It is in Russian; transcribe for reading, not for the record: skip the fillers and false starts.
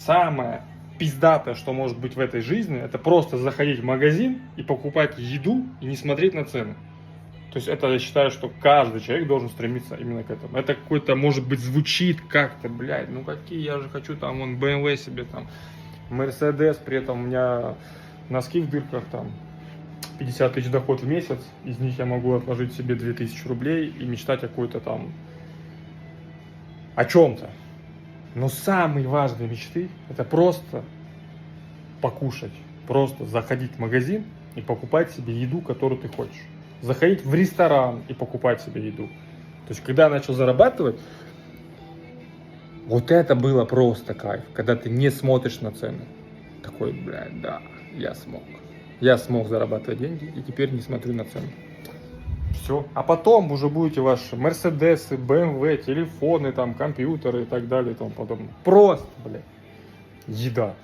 Самое пиздатое, что может быть в этой жизни, это просто заходить в магазин и покупать еду и не смотреть на цены. То есть это я считаю, что каждый человек должен стремиться именно к этому. Это какой-то, может быть, звучит как-то, блядь, ну какие, я же хочу там, вон, BMW себе там, Mercedes, при этом у меня носки в дырках там, 50 тысяч доход в месяц, из них я могу отложить себе 2000 рублей и мечтать о какой-то там, о чем-то. Но самые важные мечты – это просто покушать, просто заходить в магазин и покупать себе еду, которую ты хочешь. Заходить в ресторан и покупать себе еду. То есть, когда я начал зарабатывать, вот это было просто кайф, когда ты не смотришь на цены. Такой, блядь, да, я смог. Я смог зарабатывать деньги и теперь не смотрю на цены. Все. А потом уже будете ваши Мерседесы, БМВ, телефоны, там, компьютеры и так далее и тому подобное. Просто, блядь, еда.